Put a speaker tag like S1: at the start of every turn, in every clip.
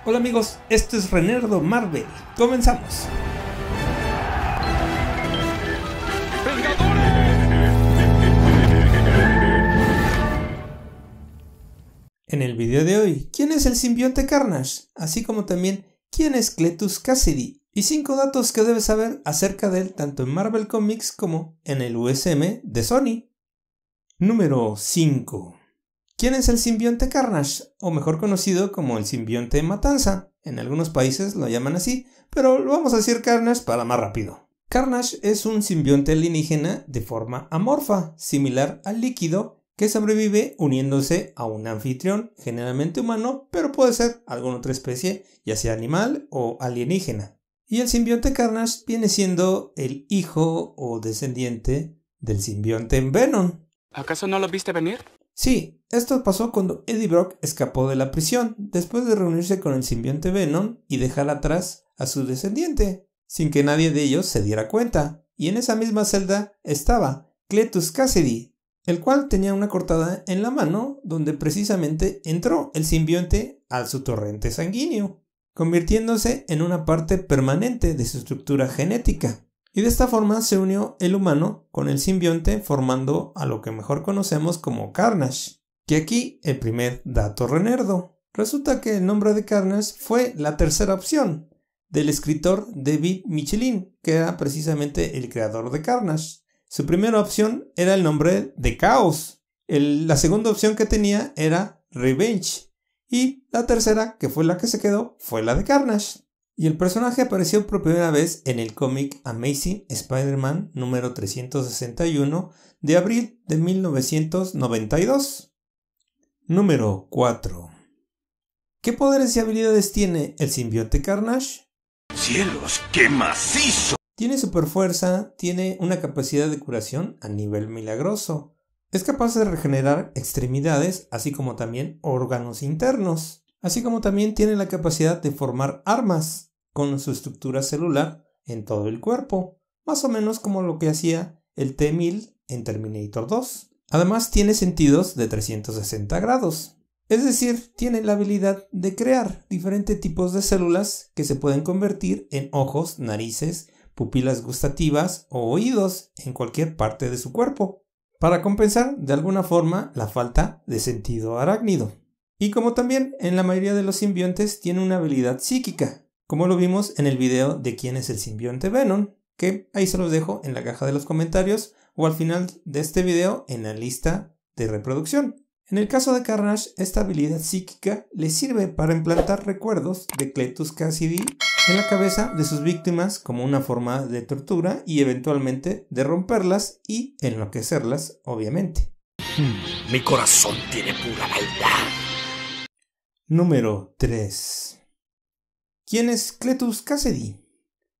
S1: Hola amigos, esto es Rennerdo Marvel. Comenzamos. En el video de hoy, ¿quién es el simbionte Carnage? Así como también, ¿quién es Cletus Kasady? Y 5 datos que debes saber acerca de él tanto en Marvel Comics como en el USM de Sony. Número 5. ¿Quién es el simbionte Carnage? O mejor conocido como el simbionte Matanza. En algunos países lo llaman así, pero lo vamos a decir Carnage para más rápido. Carnage es un simbionte alienígena de forma amorfa, similar al líquido, que sobrevive uniéndose a un anfitrión, generalmente humano, pero puede ser alguna otra especie, ya sea animal o alienígena. Y el simbionte Carnage viene siendo el hijo o descendiente del simbionte Venom.
S2: ¿Acaso no lo viste venir?
S1: Sí, esto pasó cuando Eddie Brock escapó de la prisión, después de reunirse con el simbionte Venom y dejar atrás a su descendiente, sin que nadie de ellos se diera cuenta. Y en esa misma celda estaba Cletus Kasady, el cual tenía una cortada en la mano donde precisamente entró el simbionte a su torrente sanguíneo, convirtiéndose en una parte permanente de su estructura genética. Y de esta forma se unió el humano con el simbionte formando a lo que mejor conocemos como Carnage. Que aquí el primer dato renerdo. Resulta que el nombre de Carnage fue la tercera opción del escritor David Michelin, que era precisamente el creador de Carnage. Su primera opción era el nombre de Caos. La segunda opción que tenía era Revenge. Y la tercera, que fue la que se quedó, fue la de Carnage. Y el personaje apareció por primera vez en el cómic Amazing Spider-Man número 361 de abril de 1992. Número 4. ¿Qué poderes y habilidades tiene el simbionte Carnage?
S3: ¡Cielos, qué macizo!
S1: Tiene superfuerza, tiene una capacidad de curación a nivel milagroso. Es capaz de regenerar extremidades, así como también órganos internos. Así como también tiene la capacidad de formar armas con su estructura celular en todo el cuerpo, más o menos como lo que hacía el T-1000 en Terminator 2. Además tiene sentidos de 360 grados, es decir, tiene la habilidad de crear diferentes tipos de células que se pueden convertir en ojos, narices, pupilas gustativas o oídos en cualquier parte de su cuerpo, para compensar de alguna forma la falta de sentido arácnido. Y como también en la mayoría de los simbiontes tiene una habilidad psíquica, como lo vimos en el video de quién es el simbionte Venom, que ahí se los dejo en la caja de los comentarios o al final de este video en la lista de reproducción. En el caso de Carnage, esta habilidad psíquica le sirve para implantar recuerdos de Cletus Kasady en la cabeza de sus víctimas como una forma de tortura y eventualmente de romperlas y enloquecerlas, obviamente.
S3: Mi corazón tiene pura maldad.
S1: Número 3. ¿Quién es Cletus Kasady?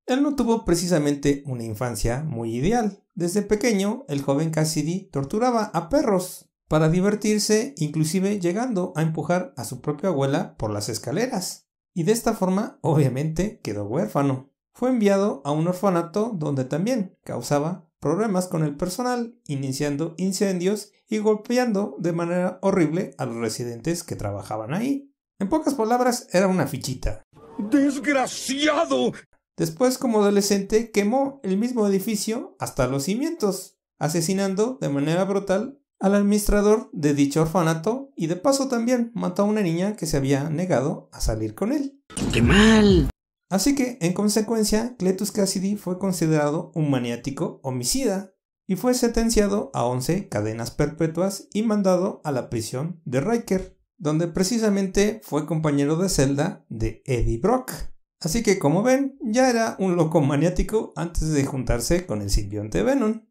S1: Él no tuvo precisamente una infancia muy ideal. Desde pequeño, el joven Kasady torturaba a perros para divertirse, inclusive llegando a empujar a su propia abuela por las escaleras. Y de esta forma, obviamente, quedó huérfano. Fue enviado a un orfanato donde también causaba problemas con el personal, iniciando incendios y golpeando de manera horrible a los residentes que trabajaban ahí. En pocas palabras, era una fichita.
S3: ¡Desgraciado!
S1: Después, como adolescente, quemó el mismo edificio hasta los cimientos, asesinando de manera brutal al administrador de dicho orfanato y de paso también mató a una niña que se había negado a salir con él.
S3: ¡Qué mal!
S1: Así que, en consecuencia, Cletus Kasady fue considerado un maniático homicida y fue sentenciado a 11 cadenas perpetuas y mandado a la prisión de Riker, donde precisamente fue compañero de celda de Eddie Brock. Así que como ven, ya era un loco maniático antes de juntarse con el simbionte Venom.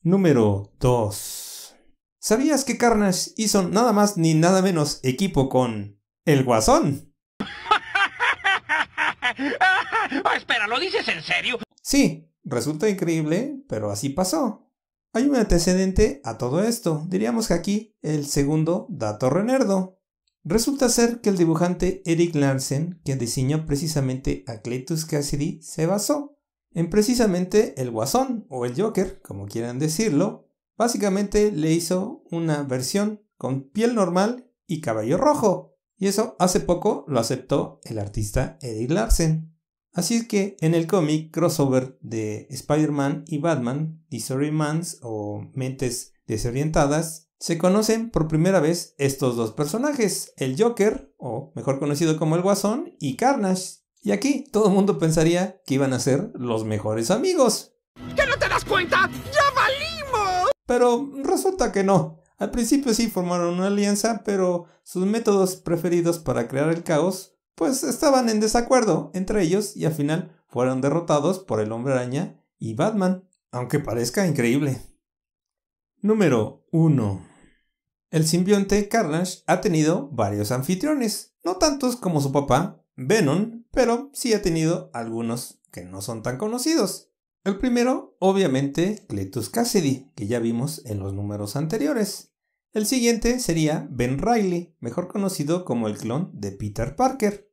S1: Número 2. ¿Sabías que Carnage hizo nada más ni nada menos equipo con el Guasón?
S3: Espera, ¿lo dices en serio?
S1: Sí, resulta increíble, pero así pasó. Hay un antecedente a todo esto, diríamos que aquí el segundo dato renerdo. Resulta ser que el dibujante Eric Larsen, quien diseñó precisamente a Cletus Kasady, se basó en precisamente el Guasón o el Joker, como quieran decirlo. Básicamente le hizo una versión con piel normal y cabello rojo. Y eso hace poco lo aceptó el artista Eddie Larsen. Así es que en el cómic crossover de Spider-Man y Batman, Disorientmans o Mentes Desorientadas, se conocen por primera vez estos dos personajes, el Joker, o mejor conocido como el Guasón, y Carnage. Y aquí todo el mundo pensaría que iban a ser los mejores amigos.
S3: ¿Que no te das cuenta? ¡Ya valimos!
S1: Pero resulta que no. Al principio sí formaron una alianza, pero sus métodos preferidos para crear el caos pues estaban en desacuerdo entre ellos y al final fueron derrotados por el Hombre Araña y Batman, aunque parezca increíble. Número 1. El simbionte Carnage ha tenido varios anfitriones, no tantos como su papá, Venom, pero sí ha tenido algunos que no son tan conocidos. El primero, obviamente, Cletus Kasady, que ya vimos en los números anteriores. El siguiente sería Ben Reilly, mejor conocido como el clon de Peter Parker.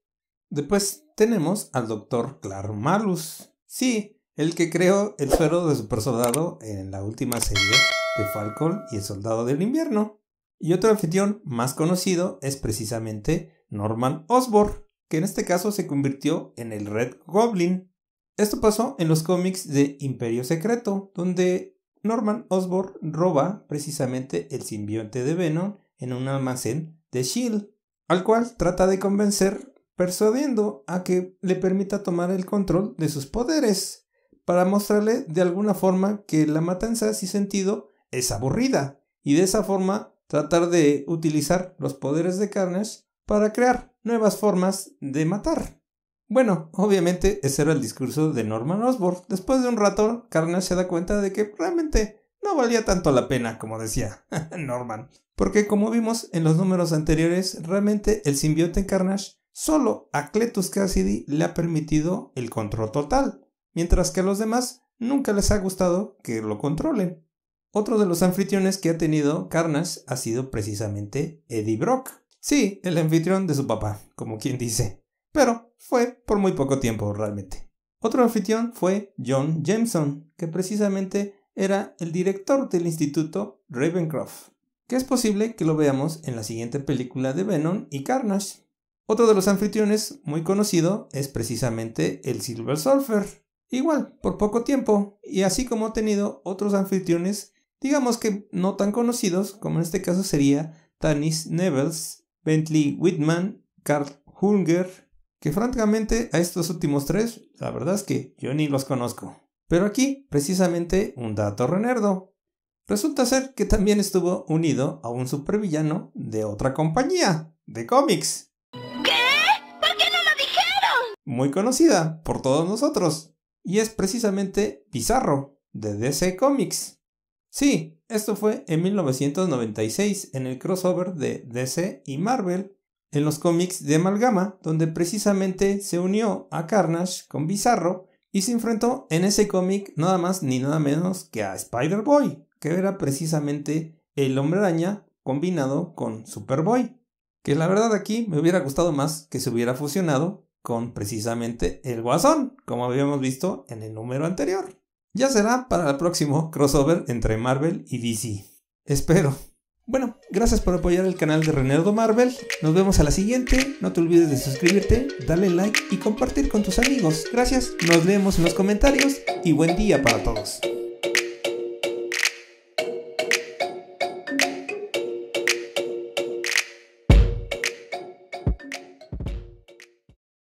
S1: Después tenemos al Dr. Clark Malus. Sí, el que creó el suero de supersoldado en la última serie de Falcon y el Soldado del Invierno. Y otro anfitrión más conocido es precisamente Norman Osborn, que en este caso se convirtió en el Red Goblin. Esto pasó en los cómics de Imperio Secreto, donde Norman Osborn roba precisamente el simbionte de Venom en un almacén de S.H.I.E.L.D., al cual trata de convencer persuadiendo a que le permita tomar el control de sus poderes, para mostrarle de alguna forma que la matanza sin sentido es aburrida, y de esa forma tratar de utilizar los poderes de Carnage para crear nuevas formas de matar. Bueno, obviamente ese era el discurso de Norman Osborn. Después de un rato, Carnage se da cuenta de que realmente no valía tanto la pena, como decía Norman. Porque como vimos en los números anteriores, realmente el simbionte Carnage solo a Cletus Kasady le ha permitido el control total, mientras que a los demás nunca les ha gustado que lo controlen. Otro de los anfitriones que ha tenido Carnage ha sido precisamente Eddie Brock. Sí, el anfitrión de su papá, como quien dice. Pero fue por muy poco tiempo realmente. Otro anfitrión fue John Jameson, que precisamente era el director del Instituto Ravencroft, que es posible que lo veamos en la siguiente película de Venom y Carnage. Otro de los anfitriones muy conocido es precisamente el Silver Surfer, igual por poco tiempo, y así como ha tenido otros anfitriones, digamos que no tan conocidos, como en este caso sería Tanis Nevels, Bentley Whitman, Carl Hunger, que francamente a estos últimos tres, la verdad es que yo ni los conozco. Pero aquí, precisamente, un dato renerdo. Resulta ser que también estuvo unido a un supervillano de otra compañía, de cómics.
S2: ¿Qué? ¿Por qué no lo dijeron?
S1: Muy conocida por todos nosotros. Y es precisamente Bizarro, de DC Comics. Sí, esto fue en 1996, en el crossover de DC y Marvel, en los cómics de Amalgama, donde precisamente se unió a Carnage con Bizarro y se enfrentó en ese cómic nada más ni nada menos que a Spider-Boy, que era precisamente el Hombre Araña combinado con Superboy, que la verdad aquí me hubiera gustado más que se hubiera fusionado con precisamente el Guasón, como habíamos visto en el número anterior. Ya será para el próximo crossover entre Marvel y DC. Espero. Bueno, gracias por apoyar el canal de Renerdo Marvel. Nos vemos a la siguiente. No te olvides de suscribirte, darle like y compartir con tus amigos. Gracias, nos leemos en los comentarios y buen día para todos.